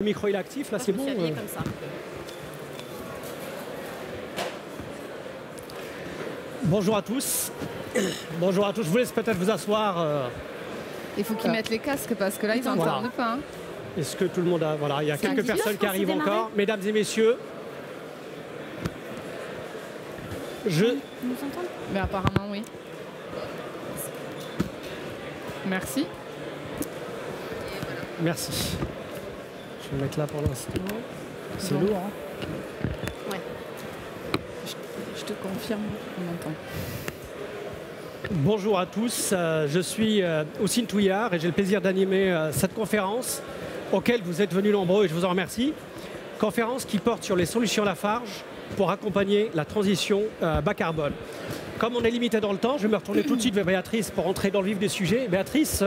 Le micro il est actif, là c'est bon. Comme ça. Bonjour à tous. Bonjour à tous. Je vous laisse peut-être vous asseoir. Il faut qu'ils mettent les casques parce que là ils n'entendent Voilà. pas. Hein. Est-ce que tout le monde a... Voilà, il y a quelques personnes qui arrivent démarrer. encore. Mesdames et messieurs, Vous nous entendez? Mais apparemment oui. Merci. merci. Je vais me mettre là pour l'instant. C'est Bon. lourd, hein? Ouais. Je te confirme, on entend. Bonjour à tous, je suis Houssine Touillard et j'ai le plaisir d'animer cette conférence auquel vous êtes venus nombreux et je vous en remercie. Conférence qui porte sur les solutions Lafarge pour accompagner la transition bas carbone. Comme on est limité dans le temps, je vais me retourner tout de suite vers Béatrice pour entrer dans le vif des sujets. Béatrice,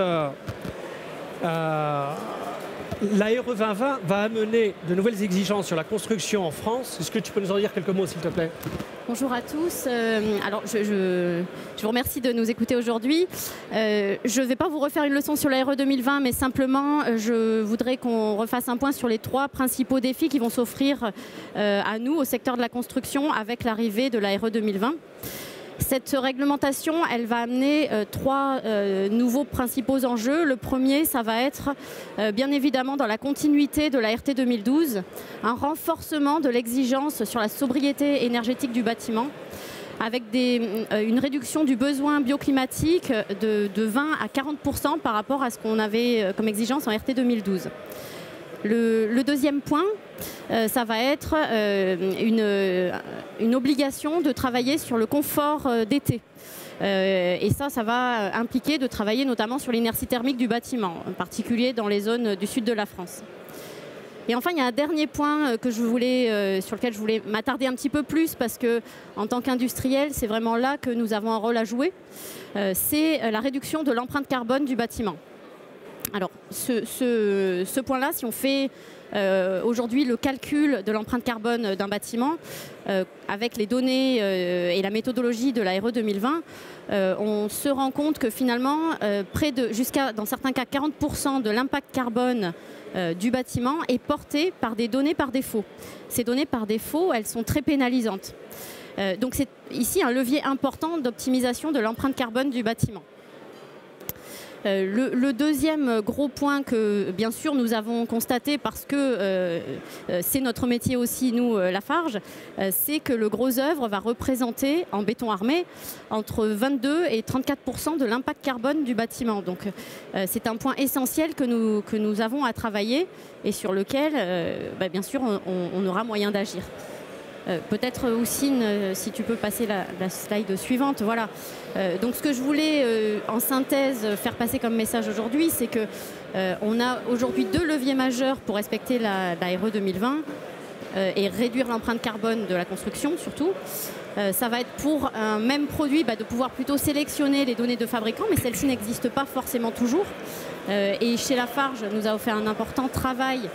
la RE 2020 va amener de nouvelles exigences sur la construction en France. Est-ce que tu peux nous en dire quelques mots, s'il te plaît? Bonjour à tous. Alors, je vous remercie de nous écouter aujourd'hui. Je ne vais pas vous refaire une leçon sur la RE 2020, mais simplement, je voudrais qu'on refasse un point sur les trois principaux défis qui vont s'offrir à nous, au secteur de la construction, avec l'arrivée de la RE 2020. Cette réglementation, elle va amener trois nouveaux principaux enjeux. Le premier, ça va être bien évidemment dans la continuité de la RT 2012, un renforcement de l'exigence sur la sobriété énergétique du bâtiment, avec une réduction du besoin bioclimatique de 20 à 40% par rapport à ce qu'on avait comme exigence en RT 2012. Le deuxième point, ça va être une obligation de travailler sur le confort d'été. Et ça va impliquer de travailler notamment sur l'inertie thermique du bâtiment, en particulier dans les zones du sud de la France. Et enfin, il y a un dernier point sur lequel je voulais m'attarder un petit peu plus, parce que en tant qu'industriel, c'est vraiment là que nous avons un rôle à jouer. C'est la réduction de l'empreinte carbone du bâtiment. Alors, ce point-là, si on fait aujourd'hui le calcul de l'empreinte carbone d'un bâtiment, avec les données et la méthodologie de la RE 2020, on se rend compte que finalement, jusqu'à, dans certains cas, 40% de l'impact carbone du bâtiment est porté par des données par défaut. Ces données par défaut, elles sont très pénalisantes. Donc c'est ici un levier important d'optimisation de l'empreinte carbone du bâtiment. Le deuxième gros point que, bien sûr, nous avons constaté, parce que c'est notre métier aussi, nous, Lafarge, c'est que le gros œuvre va représenter, en béton armé, entre 22 et 34% de l'impact carbone du bâtiment. Donc, c'est un point essentiel que nous avons à travailler et sur lequel, bien sûr, on aura moyen d'agir. Peut-être Houssine, si tu peux passer la slide suivante. Voilà. Donc ce que je voulais en synthèse faire passer comme message aujourd'hui, c'est que on a aujourd'hui deux leviers majeurs pour respecter la RE 2020 et réduire l'empreinte carbone de la construction surtout. Ça va être pour un même produit de pouvoir plutôt sélectionner les données de fabricants, mais celles-ci n'existent pas forcément toujours. Et chez Lafarge, nous avons fait un important travail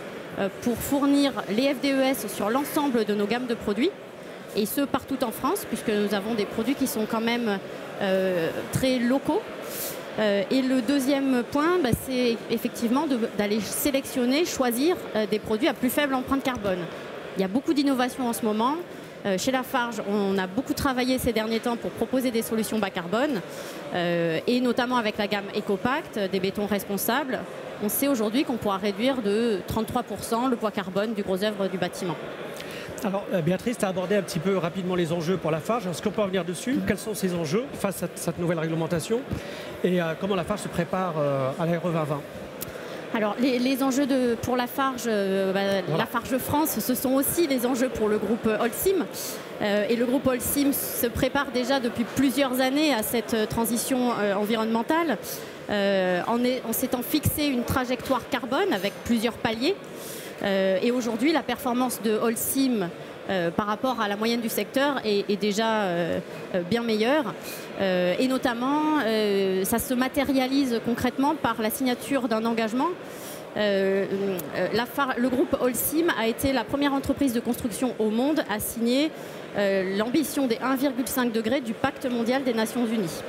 pour fournir les FDES sur l'ensemble de nos gammes de produits, et ce partout en France, puisque nous avons des produits qui sont quand même très locaux. Et le deuxième point, c'est effectivement d'aller sélectionner, choisir des produits à plus faible empreinte carbone. Il y a beaucoup d'innovations en ce moment. Chez Lafarge, on a beaucoup travaillé ces derniers temps pour proposer des solutions bas carbone, et notamment avec la gamme EcoPact, des bétons responsables. On sait aujourd'hui qu'on pourra réduire de 33% le poids carbone du gros œuvre du bâtiment. Alors Béatrice, tu as abordé un petit peu rapidement les enjeux pour Lafarge. Est-ce qu'on peut revenir dessus? Quels sont ces enjeux face à cette nouvelle réglementation? Et comment Lafarge se prépare à la RE 2020? Alors les enjeux pour Lafarge, voilà. Lafarge France, ce sont aussi les enjeux pour le groupe Holcim. Et le groupe Holcim se prépare déjà depuis plusieurs années à cette transition environnementale, en s'étant fixé une trajectoire carbone avec plusieurs paliers. Et aujourd'hui, la performance de Holcim par rapport à la moyenne du secteur est déjà bien meilleure. Et notamment, ça se matérialise concrètement par la signature d'un engagement. Le groupe Holcim a été la première entreprise de construction au monde à signer l'ambition des 1,5 degrés du Pacte mondial des Nations Unies.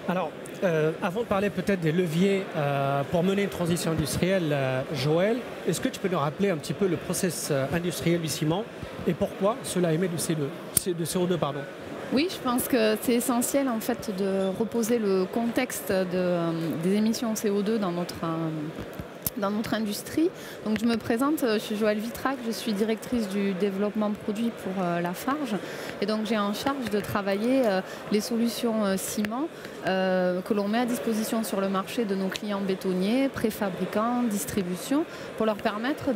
Alors, Avant de parler peut-être des leviers pour mener une transition industrielle, Joël, est-ce que tu peux nous rappeler un petit peu le process industriel du ciment et pourquoi cela émet de CO2 pardon. Oui, je pense que c'est essentiel en fait de reposer le contexte des émissions CO2 dans notre industrie. Donc je me présente, je suis Joëlle Vitrac, je suis directrice du développement produit pour Lafarge. Et donc j'ai en charge de travailler les solutions ciment que l'on met à disposition sur le marché de nos clients bétonniers, préfabricants, distribution, pour leur permettre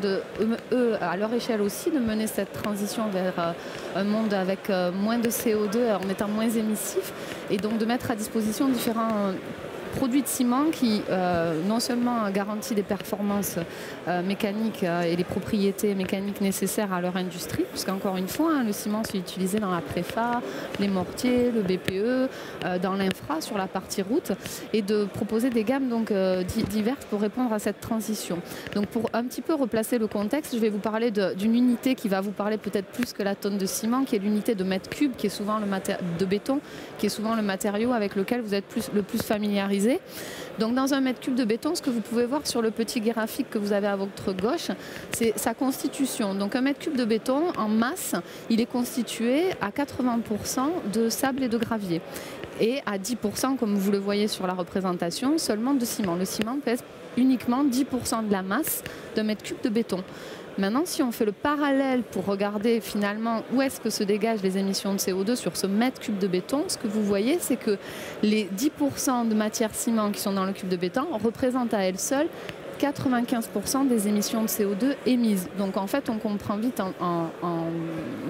eux, à leur échelle aussi, de mener cette transition vers un monde avec moins de CO2 en étant moins émissif, et donc de mettre à disposition différents produits de ciment qui non seulement garantissent des performances mécaniques et les propriétés mécaniques nécessaires à leur industrie, puisqu'encore une fois, le ciment c'est utilisé dans la préfa, les mortiers, le BPE, dans l'infra, sur la partie route, et de proposer des gammes donc, diverses pour répondre à cette transition. Donc pour un petit peu replacer le contexte, je vais vous parler d'une unité qui va vous parler peut-être plus que la tonne de ciment, qui est l'unité de mètre cube, qui est souvent de béton, qui est souvent le matériau avec lequel vous êtes le plus familiarisé. Donc dans un mètre cube de béton, ce que vous pouvez voir sur le petit graphique que vous avez à votre gauche, c'est sa constitution. Donc un mètre cube de béton en masse, il est constitué à 80% de sable et de gravier. Et à 10%, comme vous le voyez sur la représentation, seulement de ciment. Le ciment pèse uniquement 10% de la masse d'un mètre cube de béton. Maintenant, si on fait le parallèle pour regarder finalement où est-ce que se dégagent les émissions de CO2 sur ce mètre cube de béton, ce que vous voyez, c'est que les 10% de matière ciment qui sont dans le cube de béton représentent à elles seules 95% des émissions de CO2 émises. Donc en fait, on comprend vite en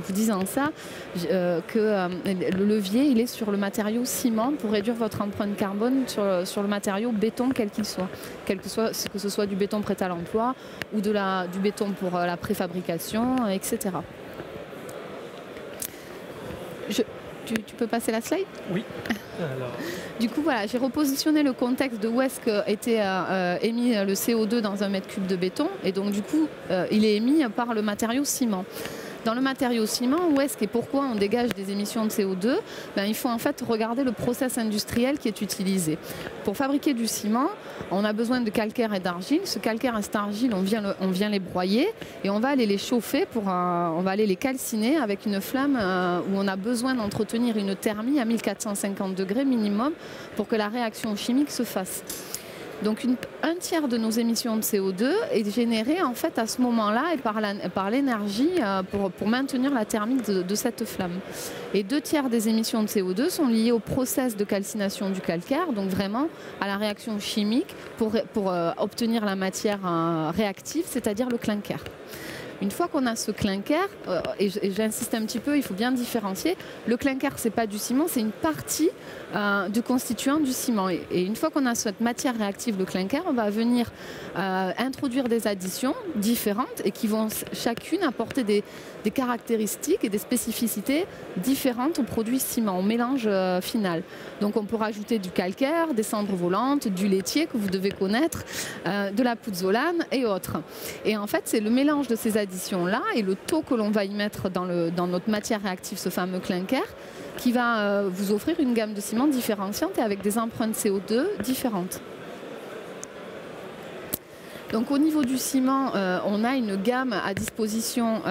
vous disant ça que le levier, il est sur le matériau ciment pour réduire votre empreinte carbone sur le matériau béton, quel qu'il soit. Que ce soit du béton prêt à l'emploi ou du béton pour la préfabrication, etc. Tu peux passer la slide ? Oui. Alors... Du coup, voilà, j'ai repositionné le contexte de où est-ce qu'était émis le CO2 dans un mètre cube de béton. Et donc, du coup, il est émis par le matériau ciment. Dans le matériau ciment, où est-ce et pourquoi on dégage des émissions de CO2 ? Il faut en fait regarder le process industriel qui est utilisé. Pour fabriquer du ciment, on a besoin de calcaire et d'argile. Ce calcaire et cette argile, on vient les broyer et on va aller les chauffer, on va aller les calciner avec une flamme où on a besoin d'entretenir une thermie à 1450 degrés minimum pour que la réaction chimique se fasse. Donc un tiers de nos émissions de CO2 est généré en fait à ce moment-là et par l'énergie pour maintenir la thermie de cette flamme. Et 2 tiers des émissions de CO2 sont liées au process de calcination du calcaire, donc vraiment à la réaction chimique pour obtenir la matière réactive, c'est-à-dire le clinker. Une fois qu'on a ce clinker, et j'insiste un petit peu, il faut bien différencier, le clinker, ce n'est pas du ciment, c'est une partie du constituant du ciment. Et une fois qu'on a cette matière réactive, le clinker, on va venir introduire des additions différentes et qui vont chacune apporter des caractéristiques et des spécificités différentes au produit ciment, au mélange final. Donc on peut rajouter du calcaire, des cendres volantes, du laitier que vous devez connaître, de la pouzzolane et autres. Et en fait, c'est le mélange de ces additions-là et le taux que l'on va y mettre dans notre matière réactive, ce fameux clinker, qui va vous offrir une gamme de ciment différenciante et avec des empreintes CO2 différentes. Donc au niveau du ciment, on a une gamme à disposition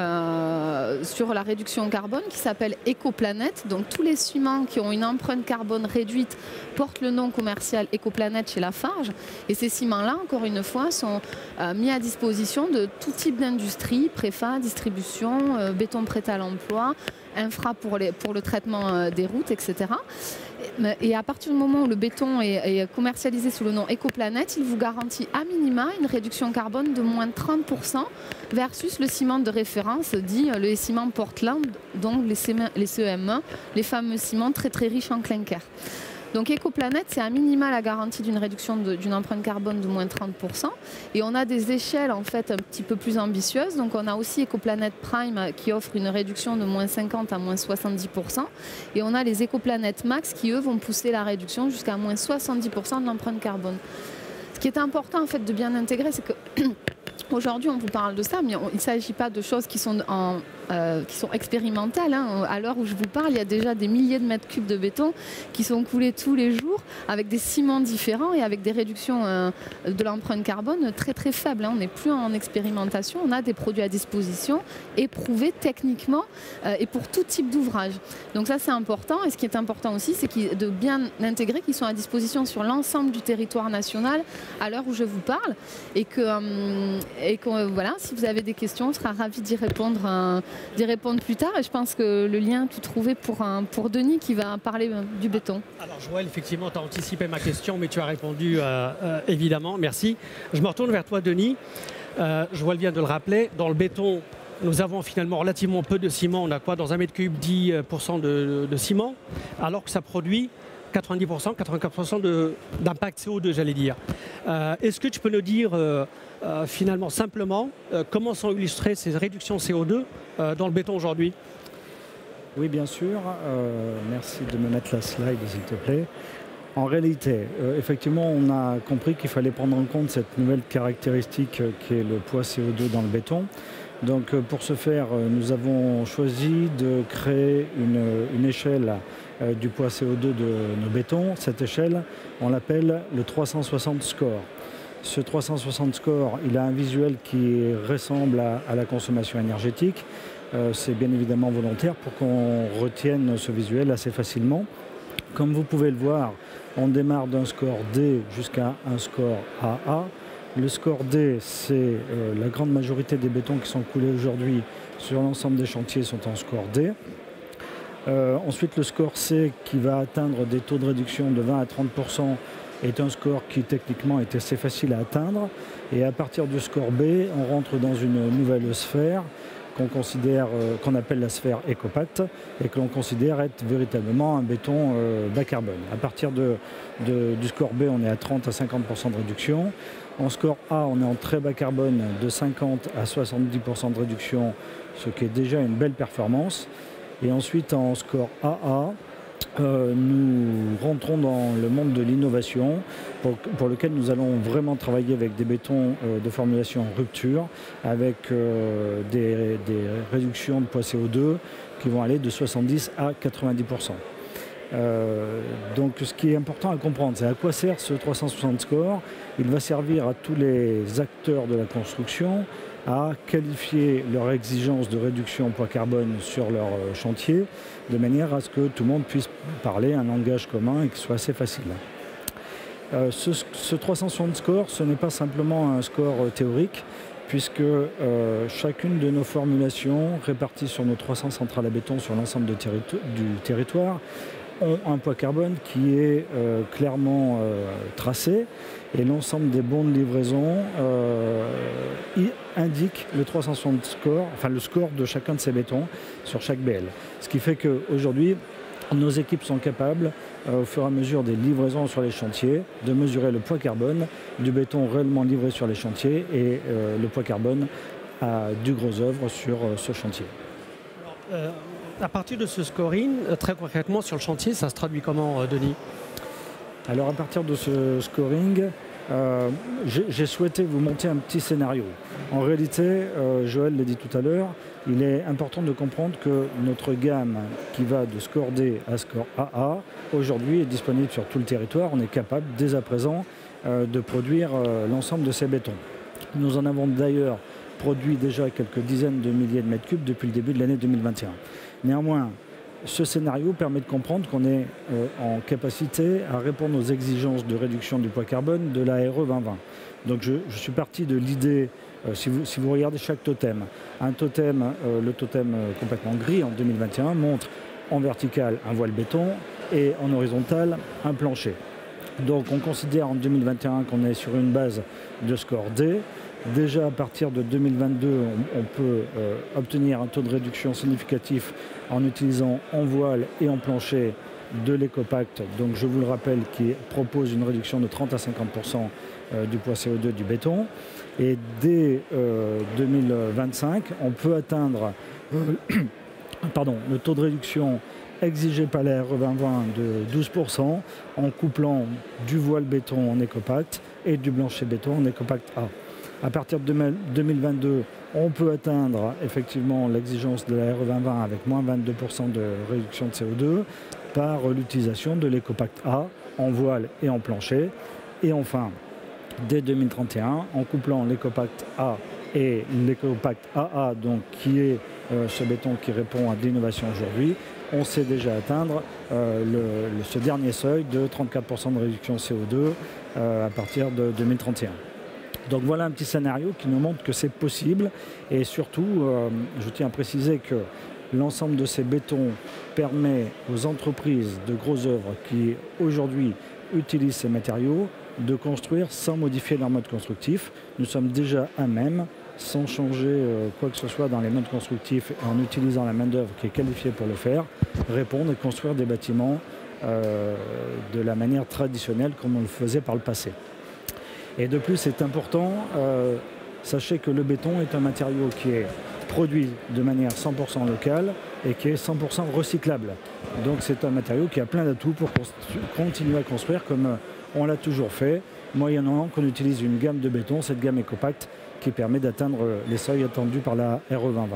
sur la réduction carbone qui s'appelle Ecoplanet. Donc tous les ciments qui ont une empreinte carbone réduite portent le nom commercial Ecoplanet chez Lafarge. Et ces ciments-là, encore une fois, sont mis à disposition de tout type d'industrie, préfa, distribution, béton prêt à l'emploi, infra pour le traitement des routes, etc. Et à partir du moment où le béton est commercialisé sous le nom Ecoplanet, il vous garantit à minima une réduction carbone de moins de 30% versus le ciment de référence dit le ciment Portland, donc les CEM1, les fameux ciments très très riches en clinker. Donc Ecoplanet, c'est à minima la garantie d'une réduction d'une empreinte carbone de moins 30%. Et on a des échelles en fait un petit peu plus ambitieuses. Donc on a aussi Ecoplanet Prime qui offre une réduction de moins 50 à moins 70%. Et on a les Ecoplanet Max qui eux vont pousser la réduction jusqu'à moins 70% de l'empreinte carbone. Ce qui est important en fait de bien intégrer, c'est que aujourd'hui on vous parle de ça, mais il ne s'agit pas de choses qui sont qui sont expérimentales. Hein. À l'heure où je vous parle, il y a déjà des milliers de mètres cubes de béton qui sont coulés tous les jours avec des ciments différents et avec des réductions de l'empreinte carbone très très faibles. Hein. On n'est plus en expérimentation, on a des produits à disposition éprouvés techniquement et pour tout type d'ouvrage. Donc ça c'est important, et ce qui est important aussi c'est de bien intégrer qu'ils sont à disposition sur l'ensemble du territoire national à l'heure où je vous parle, et que voilà, si vous avez des questions, on sera ravis d'y répondre plus tard. Et je pense que le lien est tout trouvé pour Denis qui va parler du béton. Alors Joël, effectivement, tu as anticipé ma question, mais tu as répondu évidemment, merci. Je me retourne vers toi Denis. Joël vient de le rappeler, dans le béton, nous avons finalement relativement peu de ciment. On a quoi dans un mètre cube? 10% de ciment, alors que ça produit 90%, 84% d'impact CO2, j'allais dire. Est-ce que tu peux nous dire finalement simplement comment sont illustrées ces réductions CO2 dans le béton aujourd'hui? Oui, bien sûr. Merci de me mettre la slide, s'il te plaît. En réalité, effectivement, on a compris qu'il fallait prendre en compte cette nouvelle caractéristique qui est le poids CO2 dans le béton. Donc pour ce faire, nous avons choisi de créer une échelle du poids CO2 de nos bétons. Cette échelle, on l'appelle le 360 score. Ce 360 score, il a un visuel qui ressemble à la consommation énergétique. C'est bien évidemment volontaire pour qu'on retienne ce visuel assez facilement. Comme vous pouvez le voir, on démarre d'un score D jusqu'à un score AA. Le score D, c'est la grande majorité des bétons qui sont coulés aujourd'hui sur l'ensemble des chantiers sont en score D. Ensuite, le score C, qui va atteindre des taux de réduction de 20 à 30%, est un score qui techniquement est assez facile à atteindre. Et à partir du score B, on rentre dans une nouvelle sphère qu'on appelle la sphère Ecopact et que l'on considère être véritablement un béton bas carbone. À partir du score B, on est à 30 à 50% de réduction. En score A, on est en très bas carbone de 50 à 70% de réduction, ce qui est déjà une belle performance. Et ensuite, en score AA, nous rentrons dans le monde de l'innovation pour lequel nous allons vraiment travailler avec des bétons de formulation en rupture, avec des réductions de poids CO2 qui vont aller de 70 à 90%. Donc ce qui est important à comprendre, c'est à quoi sert ce 360 score. Il va servir à tous les acteurs de la construction à qualifier leur exigence de réduction en poids carbone sur leur chantier, de manière à ce que tout le monde puisse parler un langage commun et qu'il soit assez facile. Ce 360 score, ce n'est pas simplement un score théorique, puisque chacune de nos formulations réparties sur nos 300 centrales à béton sur l'ensemble du territoire ont un poids carbone qui est clairement tracé, et l'ensemble des bons de livraison indique le 360 score, enfin le score de chacun de ces bétons sur chaque BL. Ce qui fait qu'aujourd'hui, nos équipes sont capables, au fur et à mesure des livraisons sur les chantiers, de mesurer le poids carbone du béton réellement livré sur les chantiers et le poids carbone du gros œuvre sur ce chantier. Alors, à partir de ce scoring, très concrètement sur le chantier, ça se traduit comment, Denis? Alors à partir de ce scoring, j'ai souhaité vous monter un petit scénario. En réalité, Joël l'a dit tout à l'heure, il est important de comprendre que notre gamme qui va de score D à score AA, aujourd'hui est disponible sur tout le territoire. On est capable dès à présent de produire l'ensemble de ces bétons. Nous en avons d'ailleurs produit déjà quelques dizaines de milliers de mètres cubes depuis le début de l'année 2021. Néanmoins, ce scénario permet de comprendre qu'on est en capacité à répondre aux exigences de réduction du poids carbone de la RE 2020. Donc je suis parti de l'idée, si vous regardez chaque totem, un totem, le totem complètement gris en 2021 montre en vertical un voile béton et en horizontal un plancher. Donc on considère en 2021 qu'on est sur une base de score D. Déjà à partir de 2022, on peut obtenir un taux de réduction significatif en utilisant en voile et en plancher de l'Ecopact, donc je vous le rappelle, qui propose une réduction de 30 à 50% du poids CO2 du béton. Et dès 2025, on peut atteindre le taux de réduction exigé par la RE 2020 de 12% en couplant du voile béton en Ecopact et du plancher béton en Ecopact A. À partir de 2022, On peut atteindre effectivement l'exigence de la RE 2020 avec moins 22% de réduction de CO2 par l'utilisation de l'écopact A en voile et en plancher. Et enfin, dès 2031, en couplant l'écopact A et l'écopact AA, donc qui est ce béton qui répond à l'innovation aujourd'hui, on sait déjà atteindre ce dernier seuil de 34% de réduction CO2 à partir de 2031. Donc voilà un petit scénario qui nous montre que c'est possible et surtout, je tiens à préciser que l'ensemble de ces bétons permet aux entreprises de grosses œuvres qui aujourd'hui utilisent ces matériaux de construire sans modifier leur mode constructif. Nous sommes déjà à même, sans changer quoi que ce soit dans les modes constructifs et en utilisant la main-d'œuvre qui est qualifiée pour le faire, répondre et construire des bâtiments de la manière traditionnelle comme on le faisait par le passé. Et de plus, c'est important, sachez que le béton est un matériau qui est produit de manière 100% locale et qui est 100% recyclable. Donc c'est un matériau qui a plein d'atouts pour continuer à construire comme on l'a toujours fait, moyennant qu'on utilise une gamme de béton, cette gamme EcoPact, qui permet d'atteindre les seuils attendus par la RE 2020.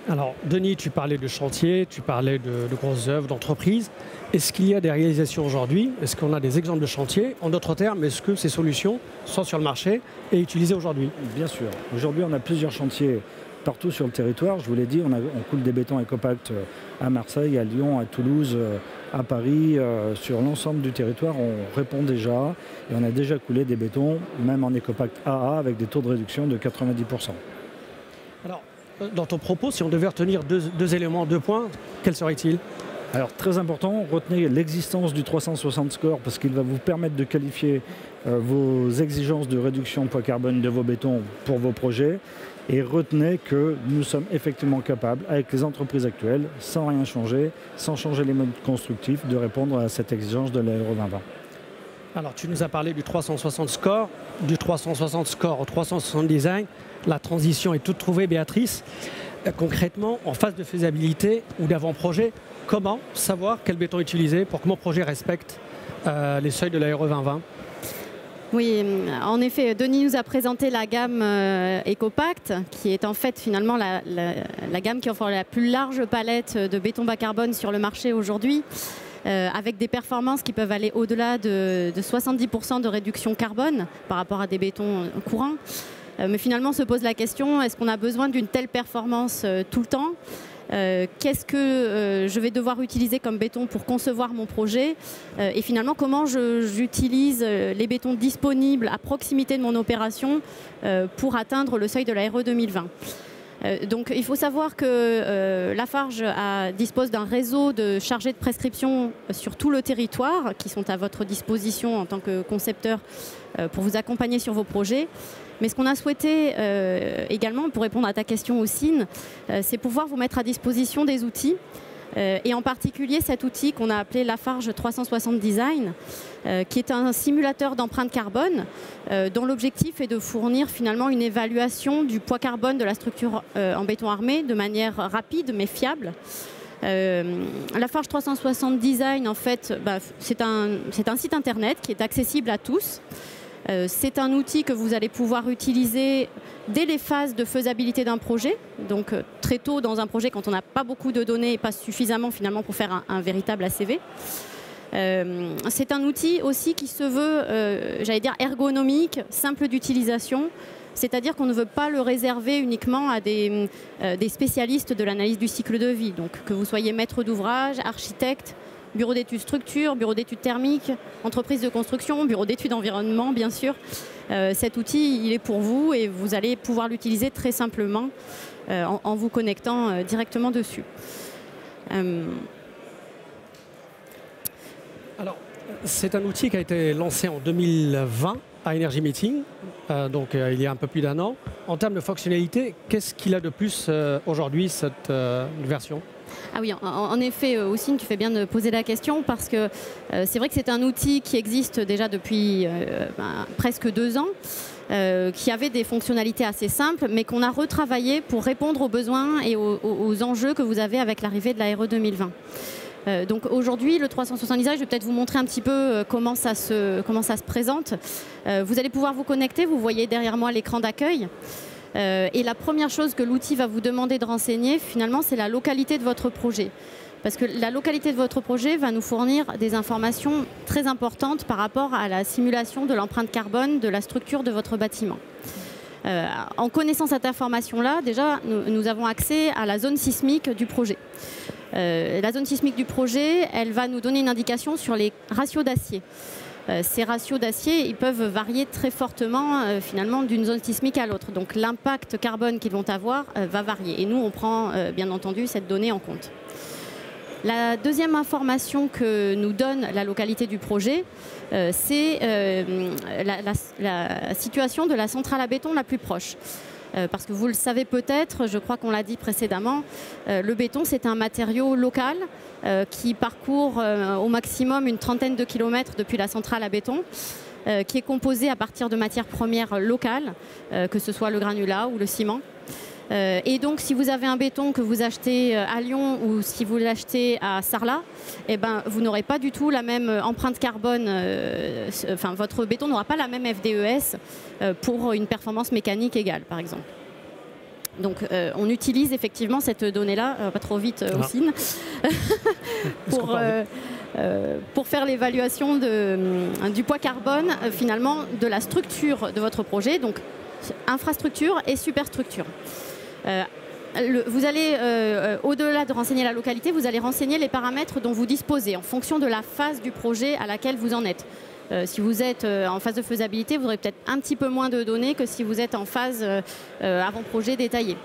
Alors, Denis, tu parlais de chantier, tu parlais de grosses œuvres, d'entreprises. Est-ce qu'il y a des réalisations aujourd'hui? Est-ce qu'on a des exemples de chantiers? En d'autres termes, est-ce que ces solutions sont sur le marché et utilisées aujourd'hui? Bien sûr. Aujourd'hui, on a plusieurs chantiers partout sur le territoire. Je vous l'ai dit, on coule des bétons EcoPact à Marseille, à Lyon, à Toulouse, à Paris. Sur l'ensemble du territoire, on répond déjà. Et on a déjà coulé des bétons, même en EcoPact AA, avec des taux de réduction de 90%. Alors, dans ton propos, si on devait retenir deux éléments, 2 points, quels seraient-ils? Alors, très important, retenez l'existence du 360 score parce qu'il va vous permettre de qualifier vos exigences de réduction de poids carbone de vos bétons pour vos projets. Et retenez que nous sommes effectivement capables, avec les entreprises actuelles, sans rien changer, sans changer les modes constructifs, de répondre à cette exigence de la RE 2020. Alors, tu nous as parlé du 360 score, du 360 score au 360 design. La transition est toute trouvée, Béatrice. Concrètement, en phase de faisabilité ou d'avant-projet, comment savoir quel béton utiliser pour que mon projet respecte les seuils de la RE 2020? Oui, en effet, Denis nous a présenté la gamme EcoPact, qui est en fait finalement la gamme qui offre la plus large palette de béton bas carbone sur le marché aujourd'hui, avec des performances qui peuvent aller au-delà de 70% de réduction carbone par rapport à des bétons courants. Mais finalement, se pose la question, est-ce qu'on a besoin d'une telle performance tout le temps? Qu'est-ce que je vais devoir utiliser comme béton pour concevoir mon projet? Et finalement, comment j'utilise les bétons disponibles à proximité de mon opération pour atteindre le seuil de la RE 2020? Donc il faut savoir que Lafarge dispose d'un réseau de chargés de prescription sur tout le territoire qui sont à votre disposition en tant que concepteur pour vous accompagner sur vos projets. Mais ce qu'on a souhaité également, pour répondre à ta question aussi, c'est pouvoir vous mettre à disposition des outils, et en particulier cet outil qu'on a appelé Lafarge 360 Design, qui est un simulateur d'empreinte carbone, dont l'objectif est de fournir finalement une évaluation du poids carbone de la structure en béton armé de manière rapide mais fiable. Lafarge 360 Design, en fait, c'est un site internet qui est accessible à tous. C'est un outil que vous allez pouvoir utiliser dès les phases de faisabilité d'un projet, donc très tôt dans un projet quand on n'a pas beaucoup de données et pas suffisamment finalement pour faire un véritable ACV. C'est un outil aussi qui se veut, j'allais dire, ergonomique, simple d'utilisation, c'est-à-dire qu'on ne veut pas le réserver uniquement à des spécialistes de l'analyse du cycle de vie, donc que vous soyez maître d'ouvrage, architecte, bureau d'études structure, bureau d'études thermiques, entreprise de construction, bureau d'études environnement, bien sûr. Cet outil, il est pour vous et vous allez pouvoir l'utiliser très simplement en vous connectant directement dessus. Alors, c'est un outil qui a été lancé en 2020 à Energy Meeting, donc il y a un peu plus d'1 an. En termes de fonctionnalité, qu'est-ce qu'il a de plus aujourd'hui, cette version ? Ah oui, en effet, Oussine, tu fais bien de poser la question parce que c'est vrai que c'est un outil qui existe déjà depuis presque 2 ans, qui avait des fonctionnalités assez simples, mais qu'on a retravaillé pour répondre aux besoins et aux enjeux que vous avez avec l'arrivée de la RE 2020. Donc aujourd'hui, le 360 Design, je vais peut-être vous montrer un petit peu comment ça se présente. Vous allez pouvoir vous connecter, vous voyez derrière moi l'écran d'accueil. Et la première chose que l'outil va vous demander de renseigner, finalement, c'est la localité de votre projet. Parce que la localité de votre projet va nous fournir des informations très importantes par rapport à la simulation de l'empreinte carbone de la structure de votre bâtiment. En connaissant cette information-là, déjà, nous avons accès à la zone sismique du projet. La zone sismique du projet, elle va nous donner une indication sur les ratios d'acier. Ces ratios d'acier, ils peuvent varier très fortement finalement d'une zone sismique à l'autre. Donc l'impact carbone qu'ils vont avoir va varier. Et nous, on prend bien entendu cette donnée en compte. La deuxième information que nous donne la localité du projet, c'est la situation de la centrale à béton la plus proche. Parce que vous le savez peut-être, je crois qu'on l'a dit précédemment, le béton c'est un matériau local qui parcourt au maximum une trentaine de kilomètres depuis la centrale à béton, qui est composé à partir de matières premières locales, que ce soit le granulat ou le ciment. Et donc, si vous avez un béton que vous achetez à Lyon ou si vous l'achetez à Sarlat, eh ben, vous n'aurez pas du tout la même empreinte carbone, enfin, votre béton n'aura pas la même FDES pour une performance mécanique égale, par exemple. Donc, on utilise effectivement cette donnée-là, pas trop vite, Houssine, pour faire l'évaluation du poids carbone, finalement, de la structure de votre projet, donc infrastructure et superstructure. Vous allez, au-delà de renseigner la localité, vous allez renseigner les paramètres dont vous disposez en fonction de la phase du projet à laquelle vous en êtes. Si vous êtes en phase de faisabilité, vous aurez peut-être un petit peu moins de données que si vous êtes en phase avant-projet détaillé.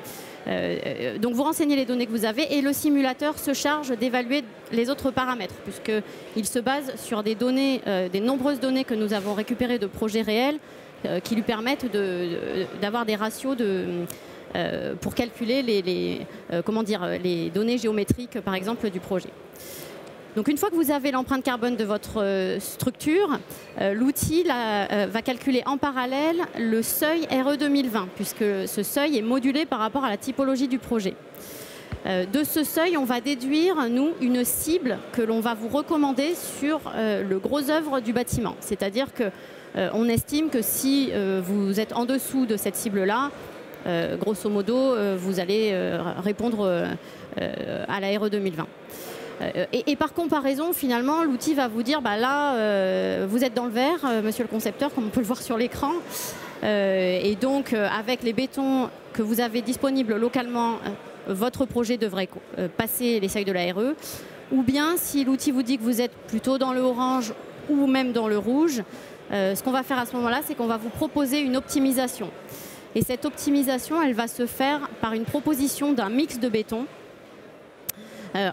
Donc vous renseignez les données que vous avez et le simulateur se charge d'évaluer les autres paramètres puisqu'il se base sur des données, des nombreuses données que nous avons récupérées de projets réels qui lui permettent d'avoir des ratios pour calculer les données géométriques, par exemple, du projet. Donc une fois que vous avez l'empreinte carbone de votre structure, l'outil va calculer en parallèle le seuil RE 2020, puisque ce seuil est modulé par rapport à la typologie du projet. De ce seuil, on va déduire, nous, une cible que l'on va vous recommander sur le gros œuvre du bâtiment. C'est-à-dire qu'on estime que si vous êtes en dessous de cette cible-là, grosso modo, vous allez répondre à la RE 2020. Et par comparaison, finalement, l'outil va vous dire, bah là, vous êtes dans le vert, monsieur le concepteur, comme on peut le voir sur l'écran. Et donc, avec les bétons que vous avez disponibles localement, votre projet devrait passer les seuils de la RE. Ou bien, si l'outil vous dit que vous êtes plutôt dans le orange ou même dans le rouge, ce qu'on va faire à ce moment-là, c'est qu'on va vous proposer une optimisation. Et cette optimisation, elle va se faire par une proposition d'un mix de béton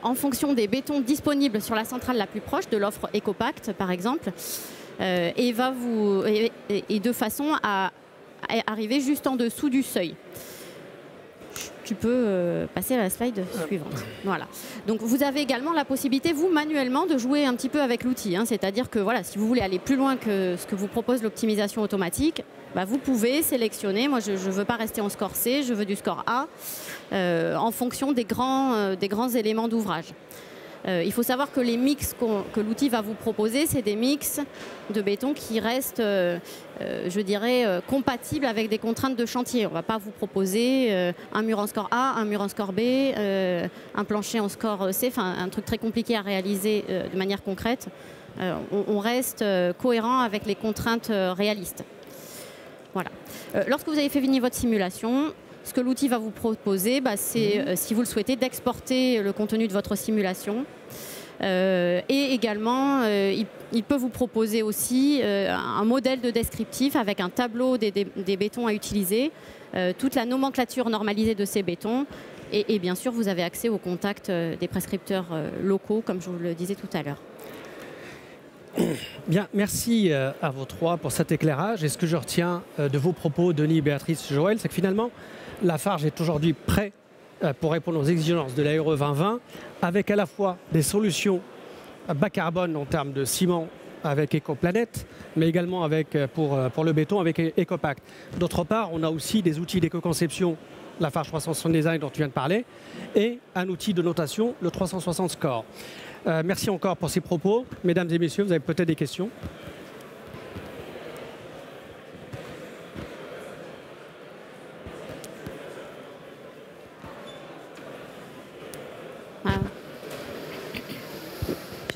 en fonction des bétons disponibles sur la centrale la plus proche, de l'offre EcoPact par exemple, et de façon à arriver juste en dessous du seuil. Tu peux passer à la slide suivante. Voilà. Donc vous avez également la possibilité, vous, manuellement, de jouer un petit peu avec l'outil. C'est-à-dire que voilà, si vous voulez aller plus loin que ce que vous propose l'optimisation automatique, bah, vous pouvez sélectionner. Moi, je ne veux pas rester en score C, je veux du score A, en fonction des grands éléments d'ouvrage. Il faut savoir que les mix que l'outil va vous proposer, c'est des mix de béton qui restent, je dirais, compatibles avec des contraintes de chantier. On ne va pas vous proposer un mur en score A, un mur en score B, un plancher en score C, enfin un truc très compliqué à réaliser de manière concrète. On reste cohérent avec les contraintes réalistes. Voilà. Lorsque vous avez fait venir votre simulation, ce que l'outil va vous proposer, bah, c'est, si vous le souhaitez, d'exporter le contenu de votre simulation. Et également, il peut vous proposer aussi un modèle de descriptif avec un tableau des bétons à utiliser, toute la nomenclature normalisée de ces bétons. Et bien sûr, vous avez accès au contact des prescripteurs locaux, comme je vous le disais tout à l'heure. Bien, merci à vous trois pour cet éclairage. Et ce que je retiens de vos propos, Denis, Béatrice, Joël, c'est que finalement, Lafarge est aujourd'hui prêt pour répondre aux exigences de la RE 2020 avec à la fois des solutions bas carbone en termes de ciment avec EcoPlanet, mais également avec, pour le béton avec EcoPact. D'autre part, on a aussi des outils d'éco-conception, Lafarge 360 Design dont tu viens de parler, et un outil de notation, le 360 Score. Merci encore pour ces propos. Mesdames et messieurs, vous avez peut-être des questions ?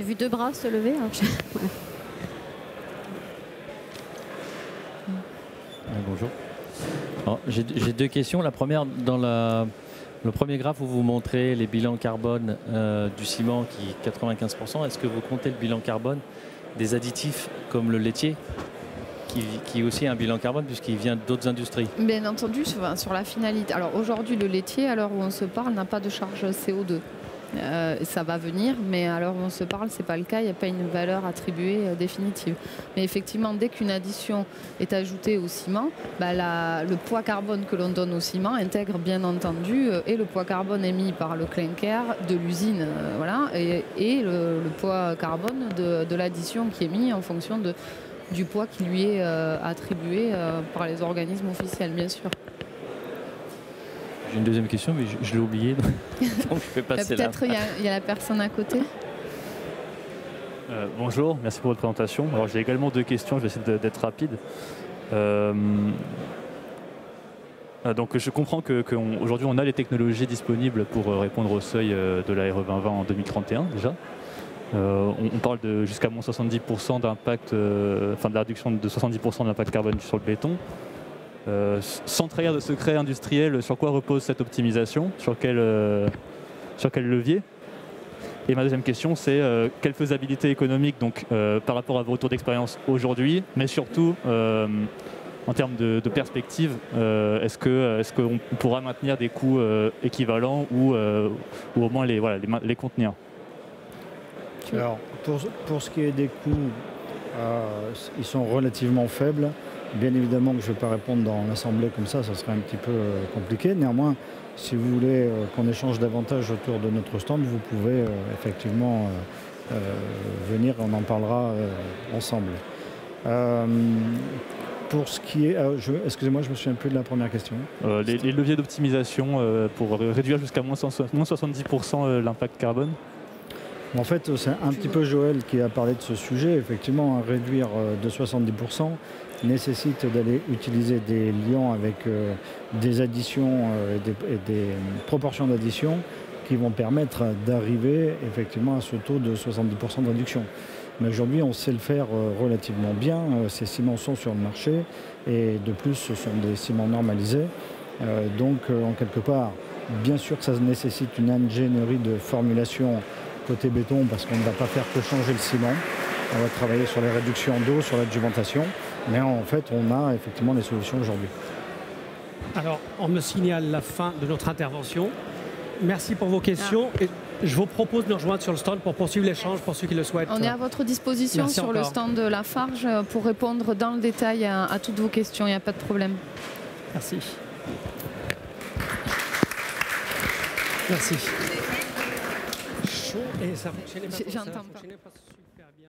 vu 2 bras se lever. Alors voilà. Bonjour. J'ai 2 questions. La première, dans le premier graphe où vous montrez les bilans carbone du ciment qui est 95%, est-ce que vous comptez le bilan carbone des additifs comme le laitier qui aussi a un bilan carbone puisqu'il vient d'autres industries? Bien entendu, sur la finalité. Alors aujourd'hui, le laitier, à l'heure où on se parle, n'a pas de charge CO2. Ça va venir, mais à l'heure où on se parle, ce n'est pas le cas, il n'y a pas une valeur attribuée définitive. Mais effectivement, dès qu'une addition est ajoutée au ciment, le poids carbone que l'on donne au ciment intègre bien entendu et le poids carbone émis par le clinker de l'usine, voilà, et le poids carbone de l'addition qui est mis en fonction du poids qui lui est attribué par les organismes officiels, bien sûr. J'ai une deuxième question, mais je l'ai oubliée. Donc je vais passer là. Peut-être il y a la personne à côté. Bonjour, merci pour votre présentation. Alors j'ai également 2 questions, je vais essayer d'être rapide. Donc je comprends qu'aujourd'hui on a les technologies disponibles pour répondre au seuil de la RE 2020 en 2031 déjà. On parle de jusqu'à moins 70% d'impact, de la réduction de 70% de l'impact carbone sur le béton. Sans trahir de secret industriel, sur quoi repose cette optimisation? Sur quel levier? Et ma deuxième question, c'est quelle faisabilité économique donc, par rapport à vos retours d'expérience aujourd'hui, mais surtout en termes de perspective, est-ce qu'on pourra maintenir des coûts équivalents ou au moins les contenir? Alors, pour ce qui est des coûts, ils sont relativement faibles. Bien évidemment que je ne vais pas répondre dans l'Assemblée comme ça serait un petit peu compliqué. Néanmoins, si vous voulez qu'on échange davantage autour de notre stand, vous pouvez effectivement venir, on en parlera ensemble. Pour ce qui est... excusez-moi, je ne me souviens plus de la première question. Les leviers d'optimisation pour réduire jusqu'à moins 70% l'impact carbone. En fait, c'est un petit peu Joël qui a parlé de ce sujet. Effectivement, réduire de 70% nécessite d'aller utiliser des liants avec des additions et des proportions d'addition qui vont permettre d'arriver effectivement à ce taux de 70% de réduction. Mais aujourd'hui, on sait le faire relativement bien. Ces ciments sont sur le marché et de plus, ce sont des ciments normalisés. Donc, en quelque part, bien sûr que ça nécessite une ingénierie de formulation côté béton parce qu'on ne va pas faire que changer le ciment. On va travailler sur les réductions d'eau, sur l'adjuvantation. Mais en fait, on a effectivement des solutions aujourd'hui. Alors, on me signale la fin de notre intervention. Merci pour vos questions. Et je vous propose de nous rejoindre sur le stand pour poursuivre l'échange pour ceux qui le souhaitent. On est à votre disposition. Merci sur encore. Le stand de Lafarge pour répondre dans le détail à toutes vos questions. Il n'y a pas de problème. Merci. Merci. Chaud et ça fonctionnait pas. J'entends pas.